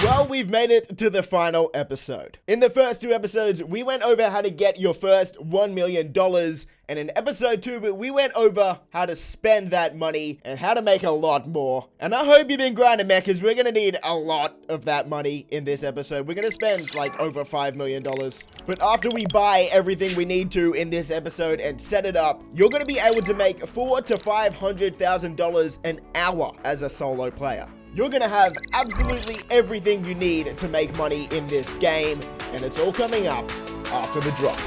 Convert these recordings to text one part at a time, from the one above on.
Well, we've made it to the final episode. In the first two episodes, we went over how to get your first $1 million, and in episode 2, we went over how to spend that money and how to make a lot more. And I hope you've been grinding, man, because we're going to need a lot of that money in this episode. We're going to spend like over $5 million. But after we buy everything we need to in this episode and set it up, you're going to be able to make $400,000 to $500,000 an hour as a solo player. You're gonna have absolutely everything you need to make money in this game, and it's all coming up after the drop.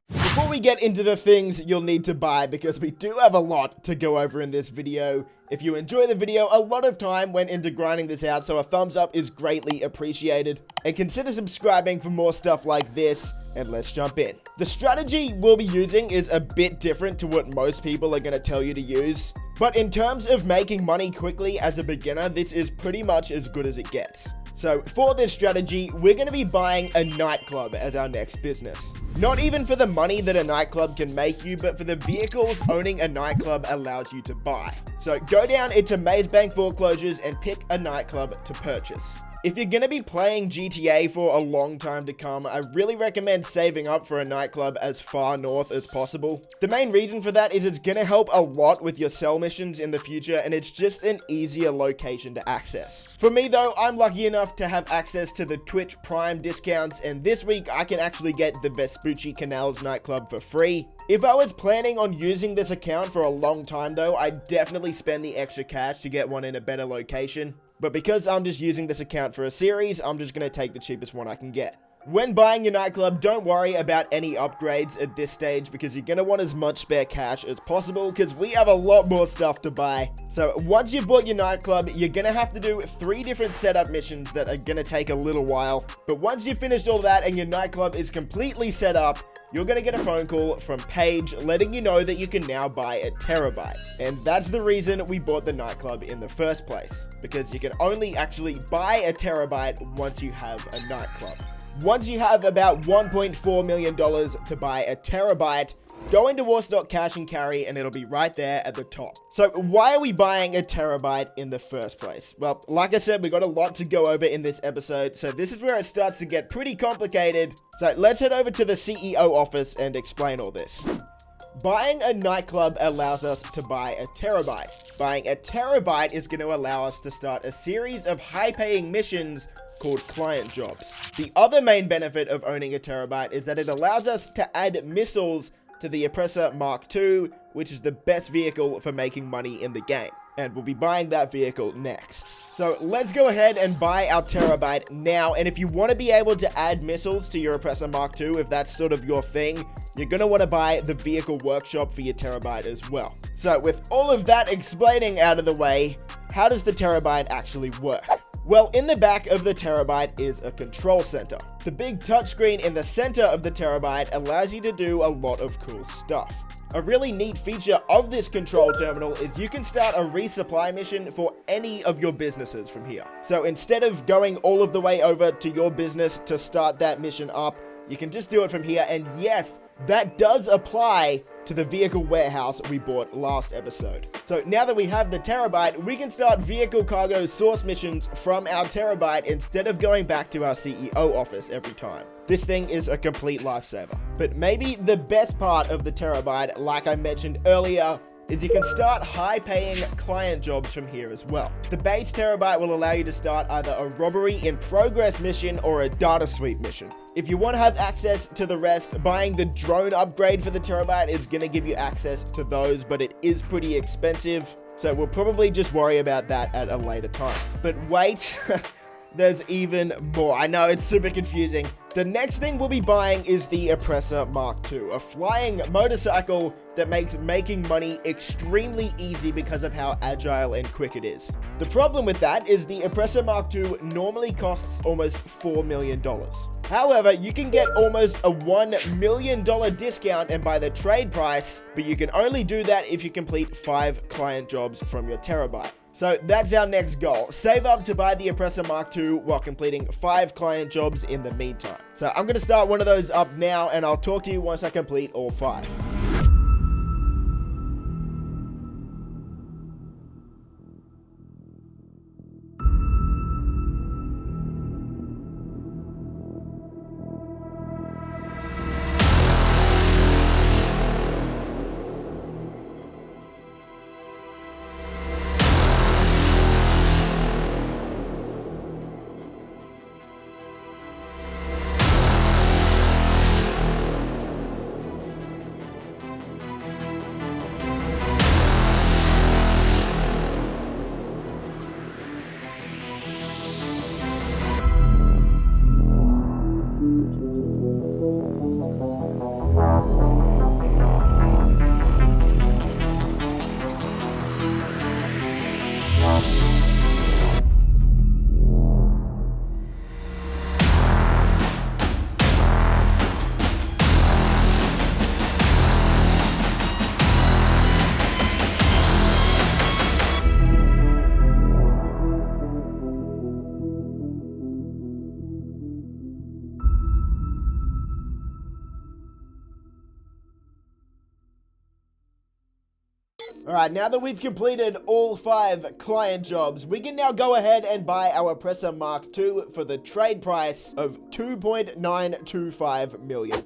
Before we get into the things you'll need to buy, because we do have a lot to go over in this video, if you enjoy the video, a lot of time went into grinding this out, so a thumbs up is greatly appreciated. And consider subscribing for more stuff like this, and let's jump in. The strategy we'll be using is a bit different to what most people are going to tell you to use. But in terms of making money quickly as a beginner, this is pretty much as good as it gets. So for this strategy, we're going to be buying a nightclub as our next business. Not even for the money that a nightclub can make you, but for the vehicles owning a nightclub allows you to buy. So go down into Maze Bank Foreclosures and pick a nightclub to purchase. If you're going to be playing GTA for a long time to come, I really recommend saving up for a nightclub as far north as possible. The main reason for that is it's going to help a lot with your sell missions in the future, and it's just an easier location to access. For me though, I'm lucky enough to have access to the Twitch Prime discounts, and this week I can actually get the Vespucci Canals nightclub for free. If I was planning on using this account for a long time though, I'd definitely spend the extra cash to get one in a better location. But because I'm just using this account for a series, I'm just going to take the cheapest one I can get. When buying your nightclub, don't worry about any upgrades at this stage, because you're going to want as much spare cash as possible, because we have a lot more stuff to buy. So once you've bought your nightclub, you're going to have to do 3 different setup missions that are going to take a little while. But once you've finished all that and your nightclub is completely set up, you're going to get a phone call from Paige letting you know that you can now buy a Terabyte. And that's the reason we bought the nightclub in the first place, because you can only actually buy a Terabyte once you have a nightclub. Once you have about $1.4 million to buy a Terabyte, go into War.Cash and Carry and it'll be right there at the top. So why are we buying a Terabyte in the first place? Well, like I said, we got a lot to go over in this episode, so this is where it starts to get pretty complicated. So let's head over to the CEO office and explain all this. Buying a nightclub allows us to buy a Terabyte. Buying a Terabyte is going to allow us to start a series of high-paying missions called client jobs. The other main benefit of owning a Terabyte is that it allows us to add missiles to the Oppressor Mark II, which is the best vehicle for making money in the game. And we'll be buying that vehicle next. So let's go ahead and buy our Terabyte now. And if you want to be able to add missiles to your Oppressor Mark II, if that's sort of your thing, you're going to want to buy the vehicle workshop for your Terabyte as well. So with all of that explaining out of the way, how does the Terabyte actually work? Well, in the back of the Terabyte is a control center. The big touchscreen in the center of the Terabyte allows you to do a lot of cool stuff. A really neat feature of this control terminal is you can start a resupply mission for any of your businesses from here. So instead of going all of the way over to your business to start that mission up, you can just do it from here. And yes, that does apply to the vehicle warehouse we bought last episode. So now that we have the Terabyte, we can start vehicle cargo source missions from our Terabyte instead of going back to our CEO office every time. This thing is a complete lifesaver. But maybe the best part of the Terabyte, like I mentioned earlier, is you can start high-paying client jobs from here as well. The base Terabyte will allow you to start either a robbery in progress mission or a data sweep mission. If you want to have access to the rest, buying the drone upgrade for the Terabyte is going to give you access to those, but it is pretty expensive. So we'll probably just worry about that at a later time. But wait, there's even more. I know, it's super confusing. The next thing we'll be buying is the Oppressor Mark II, a flying motorcycle that makes making money extremely easy because of how agile and quick it is. The problem with that is the Oppressor Mark II normally costs almost $4 million. However, you can get almost a $1 million discount and buy the trade price, but you can only do that if you complete 5 client jobs from your Terabyte. So that's our next goal. Save up to buy the Oppressor Mark II while completing 5 client jobs in the meantime. So I'm going to start one of those up now, and I'll talk to you once I complete all 5. Alright, now that we've completed all 5 client jobs, we can now go ahead and buy our Oppressor Mark II for the trade price of $2.925 million.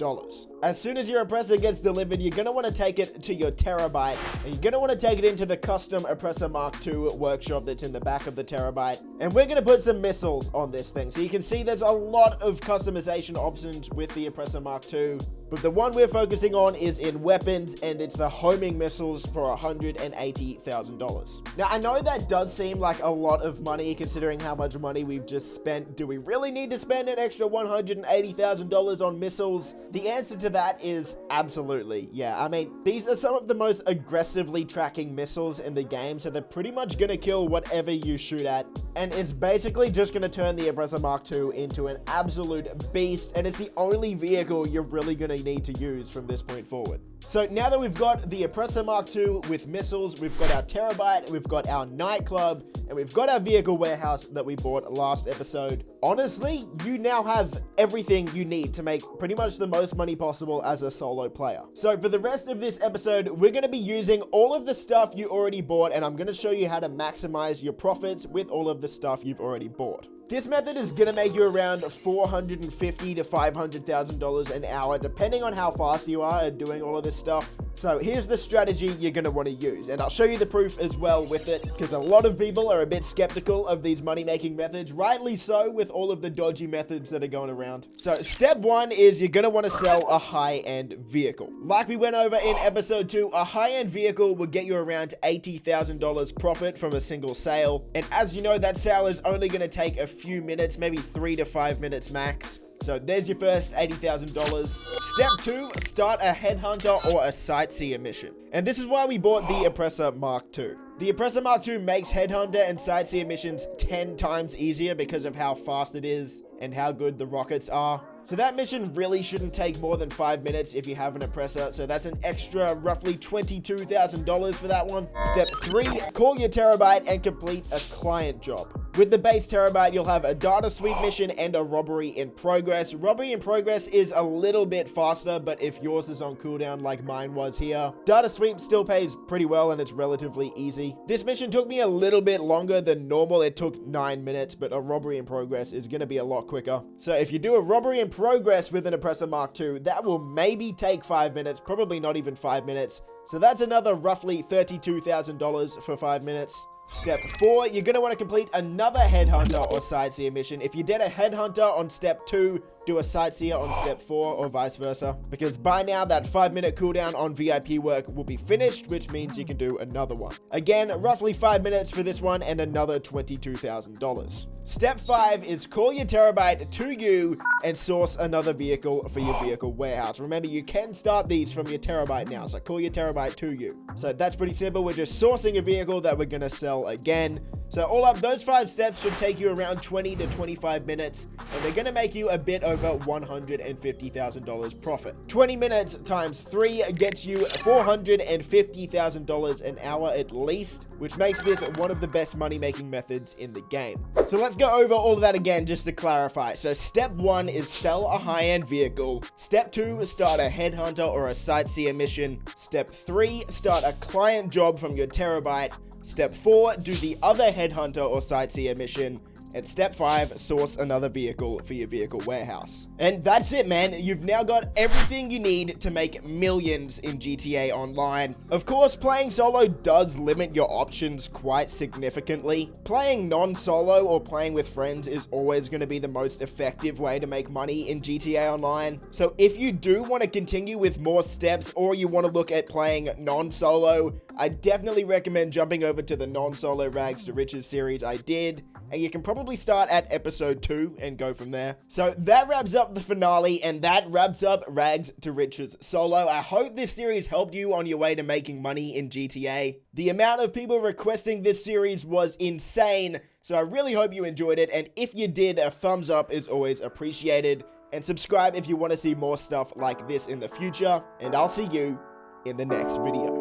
As soon as your Oppressor gets delivered, you're going to want to take it to your Terabyte, and you're going to want to take it into the custom Oppressor Mark II workshop that's in the back of the Terabyte, and we're going to put some missiles on this thing. So you can see there's a lot of customization options with the Oppressor Mark II, but the one we're focusing on is in weapons, and it's the homing missiles for $180,000. Now, I know that does seem like a lot of money considering how much money we've just spent. Do we really need to spend an extra $180,000 on missiles? The answer to that is absolutely, yeah. I mean, these are some of the most aggressively tracking missiles in the game, so they're pretty much gonna kill whatever you shoot at, and it's basically just gonna turn the Oppressor Mark II into an absolute beast, and it's the only vehicle you're really gonna need to use from this point forward. So now that we've got the Oppressor Mark II with missiles, we've got our Terabyte, we've got our Nightclub, and we've got our vehicle warehouse that we bought last episode. Honestly, you now have everything you need to make pretty much the most money possible as a solo player. So for the rest of this episode, we're going to be using all of the stuff you already bought, and I'm going to show you how to maximize your profits with all of the stuff you've already bought. This method is going to make you around $450,000 to $500,000 an hour, depending on how fast you are at doing all of this stuff. So here's the strategy you're going to want to use, and I'll show you the proof as well with it, because a lot of people are a bit skeptical of these money-making methods, rightly so, with all of the dodgy methods that are going around. So step 1 is you're going to want to sell a high-end vehicle. Like we went over in episode 2, a high-end vehicle will get you around $80,000 profit from a single sale, and as you know, that sale is only going to take a few minutes, maybe 3 to 5 minutes max. So there's your first $80,000. Step 2, start a headhunter or a sightseer mission. And this is why we bought the Oppressor Mark II. The Oppressor Mark II makes headhunter and sightseer missions 10 times easier because of how fast it is and how good the rockets are. So that mission really shouldn't take more than 5 minutes if you have an Oppressor, so that's an extra roughly $22,000 for that one. Step 3, call your Terabyte and complete a client job. With the base Terabyte, you'll have a data sweep mission and a robbery in progress. Robbery in progress is a little bit faster, but if yours is on cooldown like mine was here, data sweep still pays pretty well and it's relatively easy. This mission took me a little bit longer than normal. It took 9 minutes, but a robbery in progress is going to be a lot quicker. So if you do a robbery in progress with an Oppressor Mark II, that will maybe take 5 minutes, probably not even 5 minutes. So that's another roughly $32,000 for 5 minutes. Step 4, you're going to want to complete another headhunter or sightseer mission. If you did a headhunter on step 2, do a sightseer on step 4 or vice versa, because by now that 5-minute cooldown on VIP work will be finished, which means you can do another one. Again, roughly 5 minutes for this one and another $22,000. Step 5 is call your Terabyte to you and source another vehicle for your vehicle warehouse. Remember, you can start these from your Terabyte now, so call your Terabyte to you. So that's pretty simple. We're just sourcing a vehicle that we're gonna sell again. So all up, those 5 steps should take you around 20 to 25 minutes, and they're gonna make you a bit over $150,000 profit. 20 minutes times 3 gets you $450,000 an hour at least, which makes this one of the best money-making methods in the game. So let's go over all of that again just to clarify. So step 1 is sell a high-end vehicle. Step 2 is start a headhunter or a sightseer mission. Step 3, start a client job from your Terabyte. Step 4, do the other headhunter or sightseer mission. And step 5, source another vehicle for your vehicle warehouse. And that's it, man. You've now got everything you need to make millions in GTA Online. Of course, playing solo does limit your options quite significantly. Playing non-solo or playing with friends is always going to be the most effective way to make money in GTA Online. So if you do want to continue with more steps, or you want to look at playing non-solo, I definitely recommend jumping over to the non-solo Rags to Riches series I did, and you can probably start at episode 2 and go from there. So that wraps up the finale, and that wraps up Rags to Riches Solo. I hope this series helped you on your way to making money in GTA. The amount of people requesting this series was insane, so I really hope you enjoyed it, and if you did, a thumbs up is always appreciated, and subscribe if you want to see more stuff like this in the future, and I'll see you in the next video.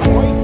Peace.